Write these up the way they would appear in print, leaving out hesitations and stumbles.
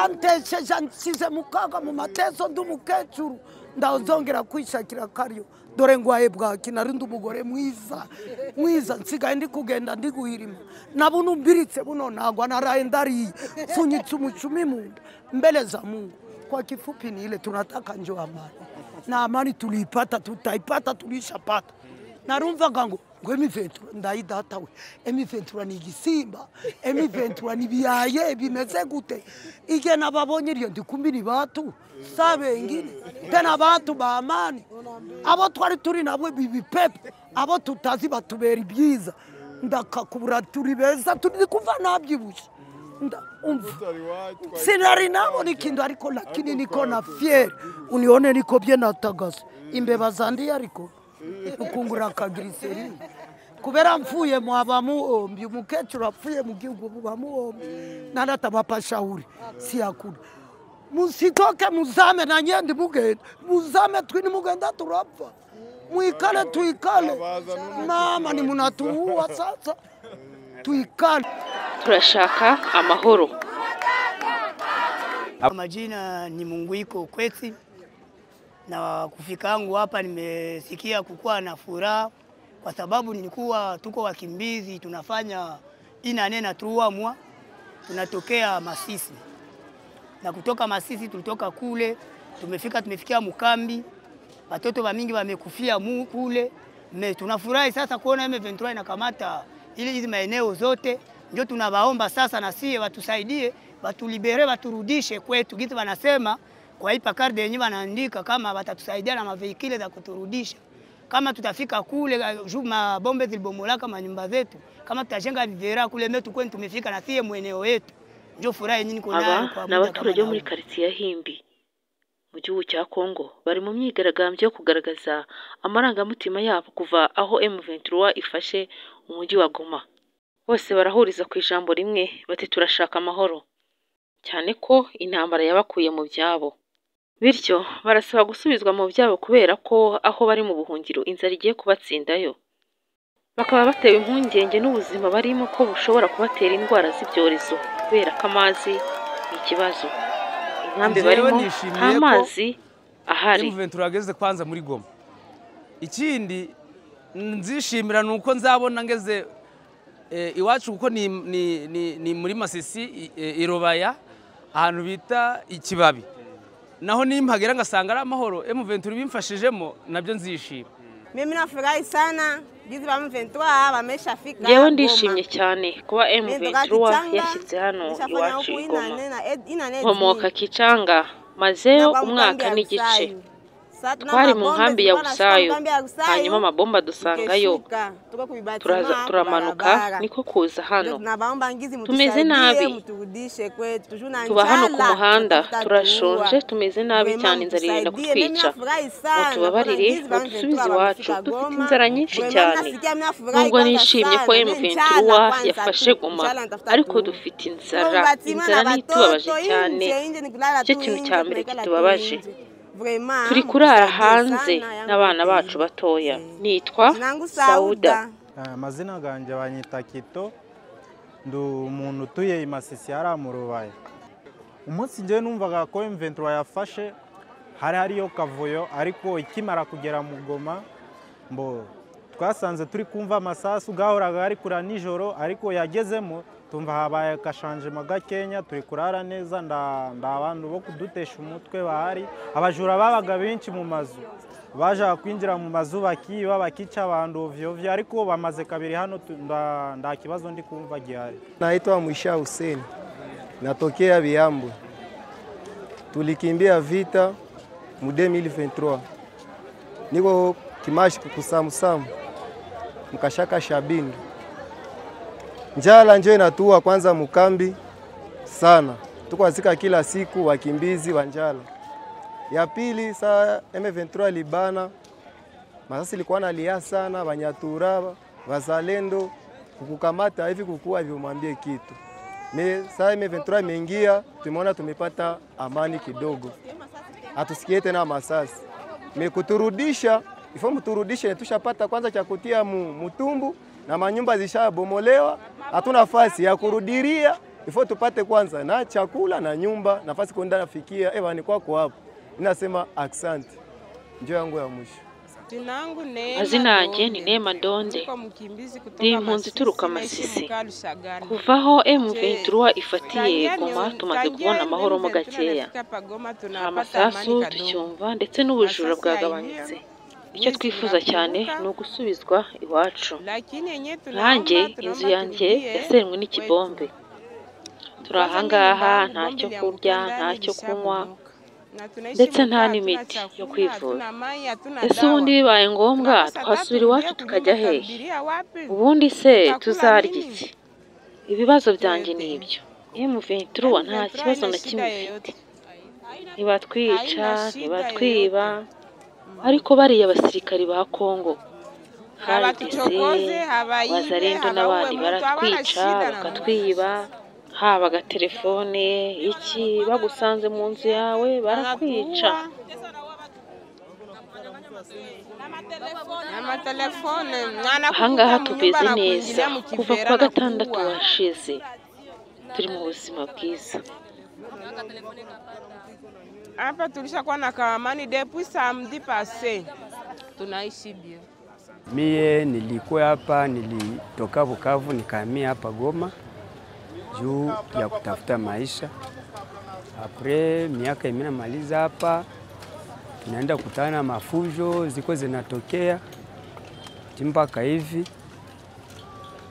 bantesheje nsize mukaga mu mateso ndumukecuru ndazongera kwishakira karyo dore ngwaye bwaki narindi umugore mwiza nsigaye ndi kugenda ndi guhirima nabuno mbiritse buno nagwa naraye ndari funyitse umucumi munda mbele za Mungu. Kwa kifupi ni ile tunataka njoo amani, na amani tuliipata, tutaipata, tulishapata. Narumva ngo M23 ndayidatawe, M23 ni igisimba, M23 ni biyaye bimeze gute, ige nababonye ryo ndikumbi ni batu sabe ngine tena batu ba amani, abo twari turi nabwe bibipepe, abo tutazi batubera ibyiza, ndakakubura turi beza turi kuva nabyibusha. Sinari nabo nikindu ariko lakini niko na fier unione niko bye natagase imbeba zandi ariko ukungura kagriseri kubera mfuye mwabamuombi umukecuru apfuye mu gihugu bamuombi nanata bapashauri si yakuru musitoke muzame na nyende mugenda muzame twini mugenda turapfa muikale tuikale mama ni munatuua sasa tuikale. Turashaka amahoro. Majina ni Munguiko Kwesi, na kufika yangu hapa nimesikia kukuwa na furaha kwa sababu nilikuwa tuko wakimbizi tunafanya inanena truamwa tunatokea Masisi, na kutoka Masisi tulitoka kule tumefikia Mukambi, watoto wa mingi wamekufia kule. Tunafurahi sasa kuona M23 inakamata hizi maeneo zote. Ndio tunawaomba sasa na sie watusaidie, watulibere, waturudishe kwetu. Kitu wanasema kwa hii pakard yenyewe wanaandika kama watatusaidia na maveikile za kuturudisha. Kama tutafika kule juma bombe zilibomola kama nyumba zetu, kama tutajenga vivera kule metu kwetu tumefika na sie mweneo yetu. Ndio furaha nyinyi kuna kwa na abaturage muri quartier Himbi mu gihugu cya Kongo bari mu myigaragambyo yo kugaragaza amarangamutima yabo kuva aho M23 ifashe umujyi wa Goma. Bose barahuriza ku ijambo rimwe bati turashaka amahoro, cyane ko intambara yabakuye mu byabo, bityo barasaba gusubizwa mu byabo kubera ko aho bari mu buhungiro inzara igiye kubatsindayo. Bakaba batewe impungenge n'ubuzima barimo ko bushobora kubatera indwara z'ibyorezo kubera ko amazi ni ikibazo. Inkambi barimo amazi ahari. M23 ageze kwanza muri Goma. Ikindi nzishimira nuko nzabona ngeze iwacu kuko ni muri Masisi irobaya ahantu bita ikibabi, naho nimpagera ngasanga ari amahoro M23 bimfashijemo nabyo nzishima. Mimi nafurahi sana gizi ba M23 bameshafika. Yewe ndishimye cyane kuba M23 yashyize hano iwacu Goma. Nkomoka Kichanga mazeyo umwaka n'igice. Twari mu nkambi ya Busayo, hanyuma amabomba dusangayo, turamanuka niko kuza hano. Tumeze nabi, tuba hano ku muhanda, turashonje, tumeze nabi cyane, inzara irenda kutwica. Mutubabarire badusubize iwacu, dufite inzara nyinshi cyane. Nubwo nishimye ko M23 yafashe Goma, ariko dufite inzara nitubabaje cyane. Cyo kintu cya mbere kitubabaje. Turi kurara hanze n'abana bacu batoya. Nitwa Sauda. Amazina ganje banyita Kito, ndu umuntu utuye Masisi aramurubaye. Umunsi nje numvaga ko M23 yafashe hariyo kavuyo, ariko ikimara kugera mu Goma mbo twasanze turi kumva amasasu gahoraga ari kura nijoro, ariko yagezemo tumva habaye kashanje Kenya, turi kurara neza ndabantu bo kudutesha umutwe bahari. Abajura babaga benshi mu mazu, baje kwinjira mu mazu bakiba bakica abantu ovyo, ariko bamaze kabiri hano nda kibazo ndi kumva gihari. Naitwa Mwisha Hussein, natokea Biambo. Tulikimbia vita mu 2023. Niko Kimashi kukusamusamu mkashaka Shabingi. Njala njo inatua kwanza Mukambi sana. Tuko azika kila siku wakimbizi wa njala. Ya pili saa M23 libana. Masasi ilikuwa nalia sana, Banyatura, Wazalendo kukukamata hivi kukua hivyo mwambie kitu. Saa M23 imeingia, tumeona tumepata amani kidogo. Hatusikie tena masasi. Kuturudisha, ifo mturudishe tushapata kwanza cha kutia mutumbu na manyumba zishabomolewa, hatuna nafasi ya kurudiria ifo tupate kwanza na chakula na nyumba, nafasi kwenda nafikia ni kwako hapo. Ninasema asante. Njoo yangu ya mwisho. Mazina yanjye ni Neema Ndonde, ndi impunzi ituruka Masisi. Kuva aho M23 ifatiye Goma tumaze kubona amahoro mo gakeya, amasasu tucyumva ndetse n'ubujura bwagabanyutse. Icyo twifuza cyane ni ugusubizwa iwacu. Nanjye inzu yanjye yasenywe n'ikibombe, turi ahangaha ntacyo kurya ntacyo kunywa ndetse nta n'imiti yo kwivuza. Ese ubundi bibaye ngombwa twasubira iwacu tukajya hehe? Ubundi se tuzarya iki? Ibibazo byanjye ni ibyo. M23 nta kibazo na kimwe ifite, ntibatwica ntibatwiba, ariko bariya abasirikari ba Kongo FARDC Wazalendo n'abandi baratwica bakatwiba, haba agatelefone iki, bagusanze mu nzu yawe barakwica. Ahangaha tumeze neza kuva ku wa gatandatu washize, turi mu buzima bwiza. Hapa tulishakuwa na amani depuis samedi passé. Tunaishi bien. Mie nilikuwa hapa, nilitoka Bukavu nikahamia hapa Goma juu ya kutafuta maisha. Apre miaka imina maliza hapa, tunaenda kutana mafujo ziko zinatokea mpaka hivi.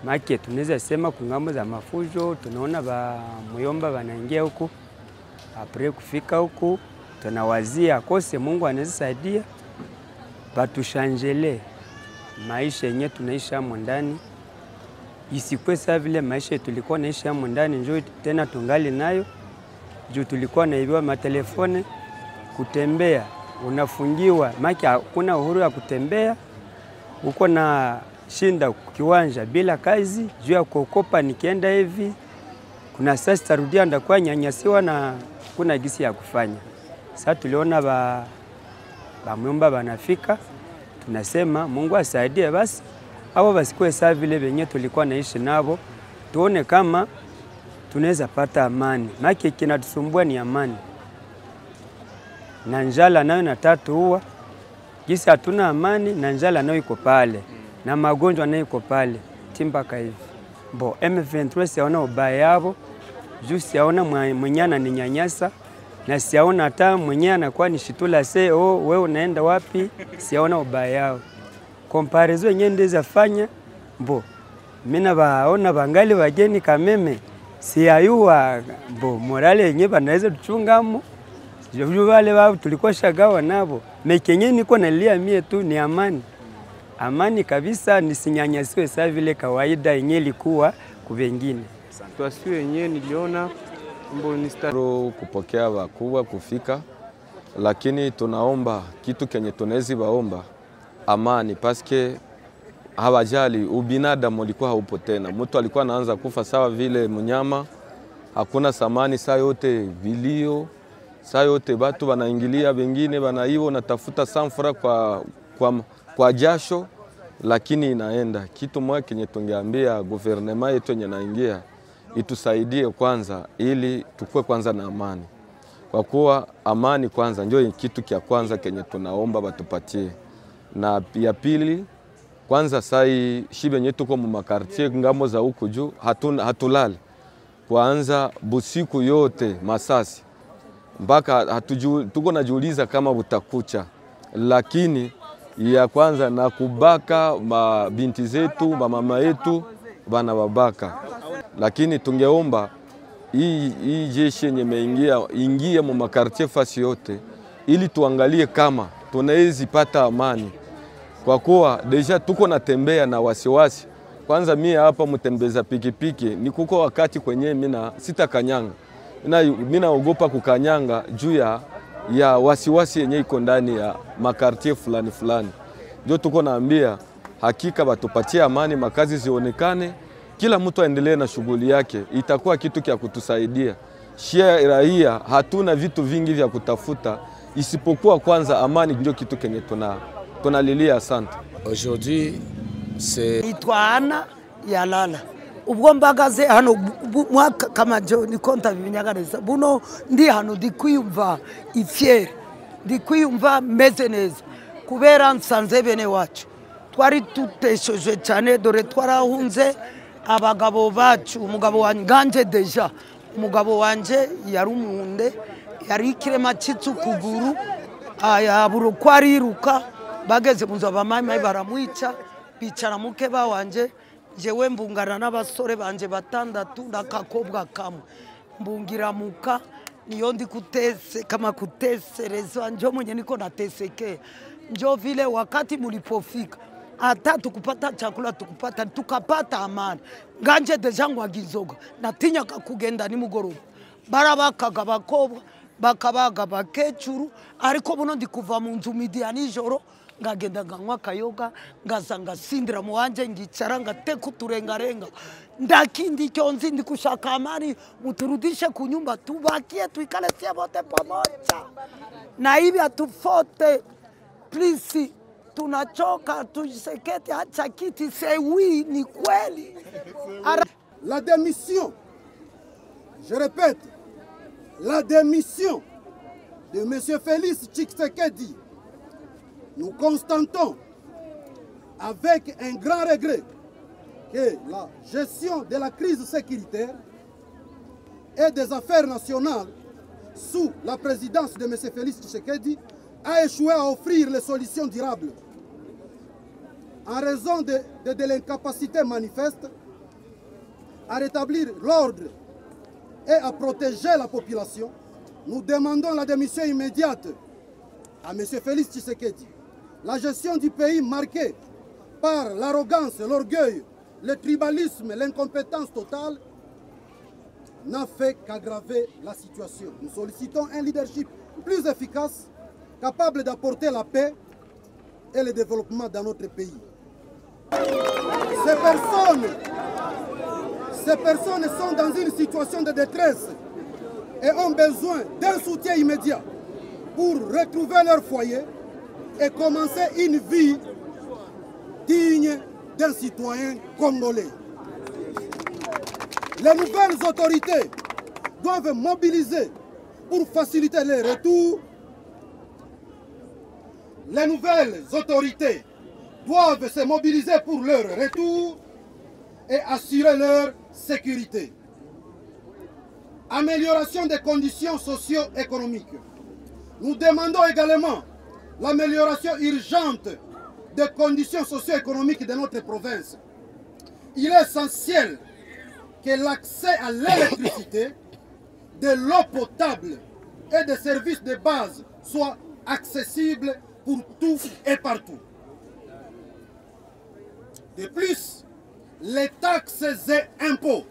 Maki tunaweza sema kungambo za mafujo, tunaona ba muyomba wanaingia huku. Apre kufika huku tunawazia kose Mungu anaweza saidia batushanjele maisha yenye tunaisha hapo ndani, isikwe sawa vile maisha tulikuwa naishi hapo ndani njoo tena tungali nayo. Juu tulikuwa naibiwa matelefone, kutembea unafungiwa, maki hakuna uhuru ya kutembea, uko na shinda kiwanja bila kazi juu ya kuokopa. Nikienda hivi kuna sasa tarudia ndakuwa nyanyasiwa na kuna gisi ya kufanya. Sasa tuliona ba myomba banafika, tunasema Mungu asaidie basi hao basikuwe sawa vile wenye tulikuwa naishi nabo, tuone kama tunaweza pata amani. Maki kinatusumbua ni amani, na njala nayo na tatu huwa gisi hatuna amani, na njala nayo iko pale na magonjwa nayo iko pale timpaka hivi. Bo M23 siaona ubaya yabo, juu siaona mwenyana ni nyanyasa, na siaona hata mwenye anakuwa ni shitula wewe unaenda wapi, siaona ubaya yao. Comparison yenyewe ndiza fanya bo mina baona bangali wageni kameme siayua bo morale yenyewe banaweza tuchungamo juu wale wao tulikuwa shagawa nabo. Mekenye niko nalia mie tu ni amani, amani kabisa, nisinyanyasiwe sawa vile kawaida yenyewe ilikuwa kuvengine. Tuasiwe yenyewe niliona kupokea wakubwa kufika, lakini tunaomba kitu kenye tunawezi baomba amani, paske hawajali ubinadamu ulikuwa haupo tena. Mtu alikuwa anaanza kufa sawa vile mnyama, hakuna samani, saa yote vilio, saa yote watu wanaingilia, wengine wanaivo natafuta samfura kwa jasho, lakini inaenda. Kitu moja kenye tungeambia guvernema yetu yenye naingia itusaidie kwanza, ili tukue kwanza na amani, kwa kuwa amani kwanza ndio kitu kia kwanza kenye tunaomba batupatie. Na ya pili kwanza sai shibe nye tuko mu makartie ngamo za huko juu hatulali, kwanza busiku yote masasi mpaka tuko najiuliza kama butakucha. Lakini ya kwanza na kubaka mabinti zetu mama yetu bana babaka, lakini tungeomba hii jeshi yenye ingia mu makartie fasi yote, ili tuangalie kama tunaweza pata amani, kwa kuwa deja tuko natembea na wasiwasi. Kwanza mie hapa mtembeza pikipiki ni kuko wakati kwenye mina sita kanyanga, mina ogopa kukanyanga juu ya wasiwasi yenye iko ndani ya makartie fulani fulani. Ndio tuko naambia hakika batupatie amani, makazi zionekane, kila mtu aendelee na shughuli yake, itakuwa kitu kia kutusaidia. Shia raia hatuna vitu vingi vya kutafuta isipokuwa kwanza amani, ndio kitu kenye tunalilia. Asante. Aujourd'hui c'est Itwana Yalala. ubwo mbagaze hano mwaka kamajo niko ndabimenyagareza buno ndi hano ndi kwiyumva ifiere ndi kwiyumva meze neza kubera nsanze bene wacu twari tuteshoje cyane dore twarahunze abagabo bacu umugabo wanje deja umugabo wanje yari umunde yari ikirema cy'ukuguru ayaburo kwariruka bageze mu nzaba mama baramwica bicara muke bawanje jewe mbungana n'abasore banje batandatu nakakobwa kamwe mbungira muka niyo ndi kutese kama kutesereza njo mwenye niko nateseke njo vile wakati mulipofika hata tukupata chakula tukapata amani nganje deja ngwagizoga natinya kakugenda ni mugoroba barabakaga bakobwa bakabaga bakecuru ariko buno ndi kuva mu nzu midiya nijoro ngagenda nganywa kayoga ngazanga sindira mu wanje ngicara ngateka uturengarenga ndakindi cyonzi ndi kushaka amani muturudishe ku nyumba tubakie tuikale sie wote pamoja na hivi atufote please tunachoka tujisekete acha kiti c'est oui ni kweli. La démission, je répète, la démission de M. Félix Tshisekedi, nous constatons avec un grand regret que la gestion de la crise sécuritaire et des affaires nationales sous la présidence de M. Félix Tshisekedi a échoué à offrir les solutions durables. En raison de l'incapacité manifeste à rétablir l'ordre et à protéger la population, nous demandons la démission immédiate à M. Félix Tshisekedi. La gestion du pays marquée par l'arrogance, l'orgueil, le tribalisme, l'incompétence totale n'a fait qu'aggraver la situation. Nous sollicitons un leadership plus efficace, capable d'apporter la paix et le développement dans notre pays. Ces personnes sont dans une situation de détresse et ont besoin d'un soutien immédiat pour retrouver leur foyer et commencer une vie digne d'un citoyen congolais. Les nouvelles autorités doivent mobiliser pour faciliter les retours. Les nouvelles autorités doivent se mobiliser pour leur retour et assurer leur sécurité. Amélioration des conditions socio-économiques. Nous demandons également l'amélioration urgente des conditions socio-économiques de notre province. Il est essentiel que l'accès à l'électricité, de l'eau potable et des services de base soit accessible pour tous et partout. De plus, les taxes et impôts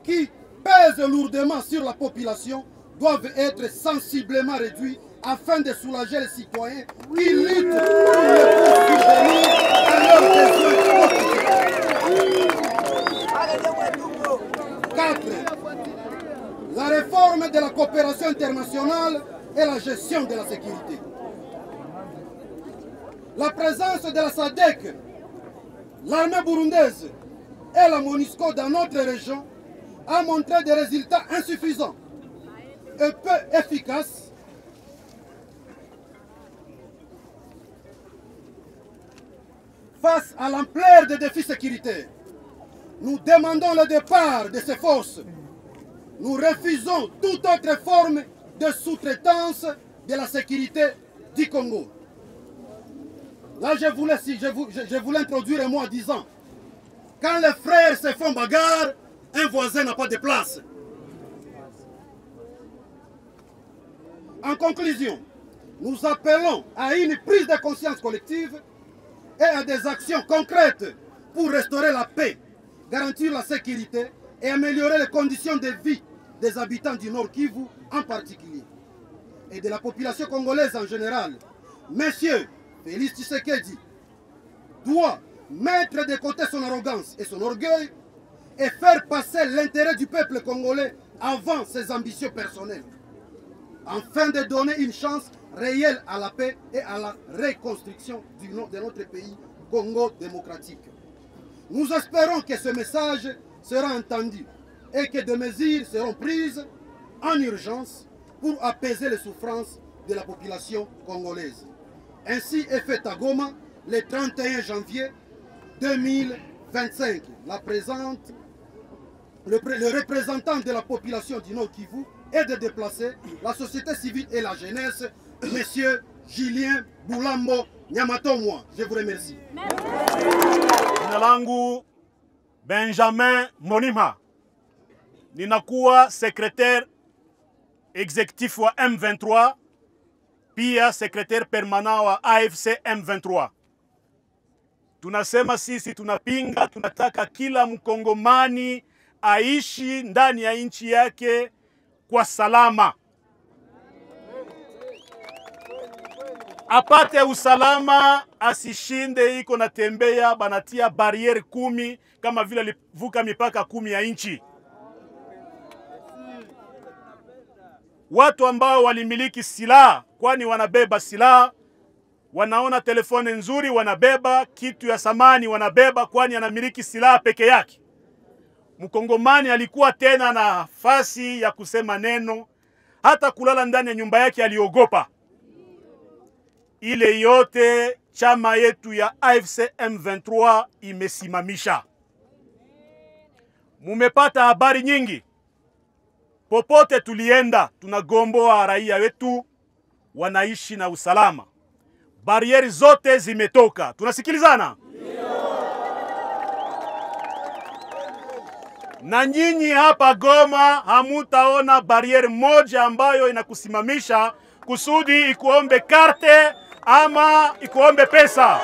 qui pèsent lourdement sur la population doivent être sensiblement réduits afin de soulager les citoyens qui luttent pour les subvenir à leurs besoins. 4. La réforme de la coopération internationale et la gestion de la sécurité. La présence de la SADC, l'armée burundaise et la MONUSCO dans notre région a montré des résultats insuffisants et peu efficaces face à l'ampleur des défis sécuritaires. Nous demandons le départ de ces forces. Nous refusons toute autre forme de sous-traitance de la sécurité du Congo. Là, je voulais introduire moi en disant, quand les frères se font bagarre, un voisin n'a pas de place. En conclusion, nous appelons à une prise de conscience collective et à des actions concrètes pour restaurer la paix, garantir la sécurité et améliorer les conditions de vie des habitants du Nord Kivu en particulier et de la population congolaise en général. Monsieur Félix Tshisekedi doit mettre de côté son arrogance et son orgueil et faire passer l'intérêt du peuple congolais avant ses ambitions personnelles, afin de donner une chance réelle à la paix et à la reconstruction de notre pays Congo démocratique. Nous espérons que ce message sera entendu et que des mesures seront prises en urgence pour apaiser les souffrances de la population congolaise. Ainsi est fait à Goma le 31 janvier 2025. Le représentant de la population du Nord Kivu et de déplacer la société civile et la jeunesse, Monsieur Julien Boulambo Nyamatomwa. Je vous remercie. Jina langu Benjamin Monima. Ninakuwa secrétaire exécutif wa M23, pia secrétaire permanent wa AFC M23. Tunasema sisi tunapinga, tunataka kila mkongomani aishi ndani ya nchi yake kwa salama. Apate usalama, asishinde iko na tembea banatia barriere 10 kama vile alivuka mipaka 10 ya nchi. Watu ambao walimiliki silaha, kwani wanabeba silaha, wanaona telefone nzuri wanabeba, kitu ya samani wanabeba, kwani anamiliki silaha peke yake. Mkongomani alikuwa tena na nafasi ya kusema neno, hata kulala ndani ya nyumba yake aliogopa. Ile yote chama yetu ya AFC M23 imesimamisha. Mumepata habari nyingi. Popote tulienda, tunagomboa raia wetu wanaishi na usalama. Barieri zote zimetoka. Tunasikilizana? Na nyinyi hapa Goma hamutaona barieri moja ambayo inakusimamisha kusudi ikuombe karte ama ikuombe pesa.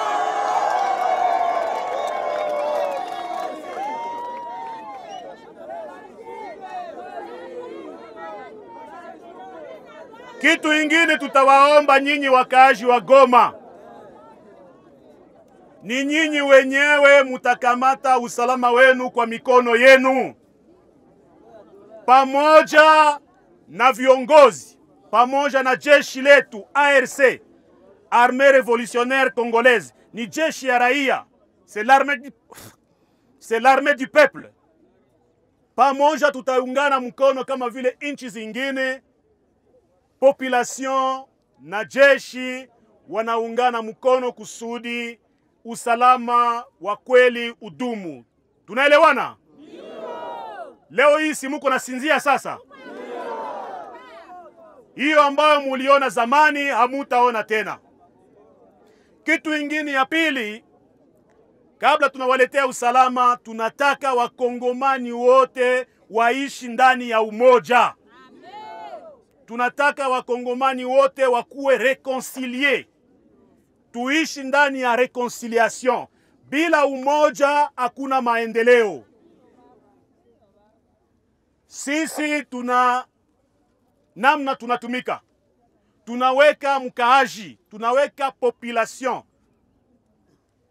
Kitu ingine tutawaomba nyinyi wakaaji wa Goma, ni nyinyi wenyewe mutakamata usalama wenu kwa mikono yenu, pamoja na viongozi, pamoja na jeshi letu ARC, Armée Révolutionnaire Congolaise. Ni jeshi ya raia, c'est l'armée du peuple. Pamoja tutaungana mkono kama vile nchi zingine. Population na jeshi wanaungana mkono kusudi usalama wa kweli udumu. Tunaelewana? Leo hii si muko nasinzia sasa? Hiyo ambayo muliona zamani hamutaona tena. Kitu ingine ya pili, kabla tunawaletea usalama, tunataka wakongomani wote waishi ndani ya umoja. Tunataka wakongomani wote wakuwe reconcilier. Tuishi ndani ya reconciliation. Bila umoja hakuna maendeleo. Sisi namna tunatumika. Tunaweka mkaaji, tunaweka population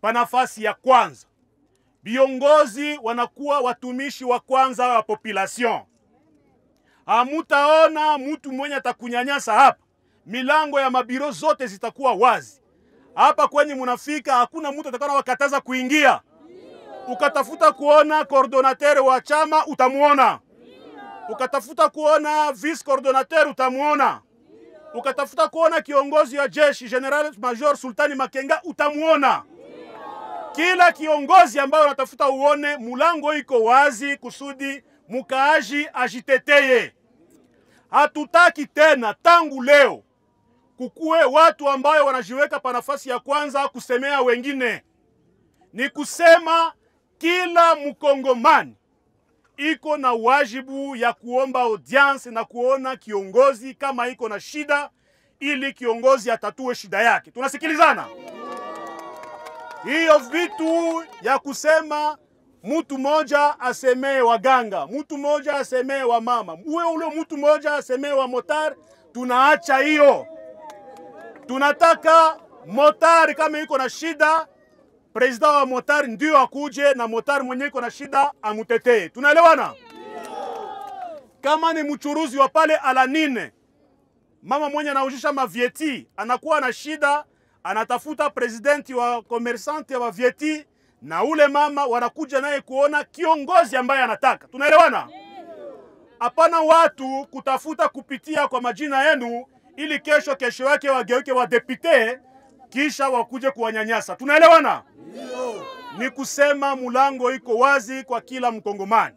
pa nafasi ya kwanza. Viongozi wanakuwa watumishi wa kwanza wa population. Hamutaona mtu mwenye atakunyanyasa hapa. Milango ya mabiro zote zitakuwa wazi. Hapa kwenye munafika hakuna mtu atakana wakataza kuingia. Ukatafuta kuona coordinateur wa chama utamuona. Ukatafuta kuona vice coordinateur utamuona. Ukatafuta kuona kiongozi wa jeshi General Major Sultani Makenga utamuona. Kila kiongozi ambayo unatafuta uone, mulango iko wazi kusudi mukaaji ajiteteye. Hatutaki tena tangu leo kukue watu ambayo wanajiweka pa nafasi ya kwanza kusemea wengine. Ni kusema kila mkongomani iko na wajibu ya kuomba audience na kuona kiongozi kama iko na shida, ili kiongozi atatue shida yake. Tunasikilizana? Hiyo vitu ya kusema mtu moja asemee waganga, mtu moja asemee wa mama, ule mtu moja asemee wa motar, tunaacha hiyo. Tunataka motar kama iko na shida, president wa motar ndio akuje na motar mwenye iko na shida amutetee. Tunaelewana? Kama ni mchuruzi wa pale Alanine, mama mwenye anaujisha mavieti, anakuwa na shida, anatafuta presidenti wa komersanti wa Vieti, na ule mama wanakuja naye kuona kiongozi ambaye anataka. Tunaelewana? Hapana watu kutafuta kupitia kwa majina yenu ili kesho yake wageuke wa depute kisha wakuje kuwanyanyasa. Tunaelewana? Ni kusema mulango iko wazi kwa kila Mkongomani.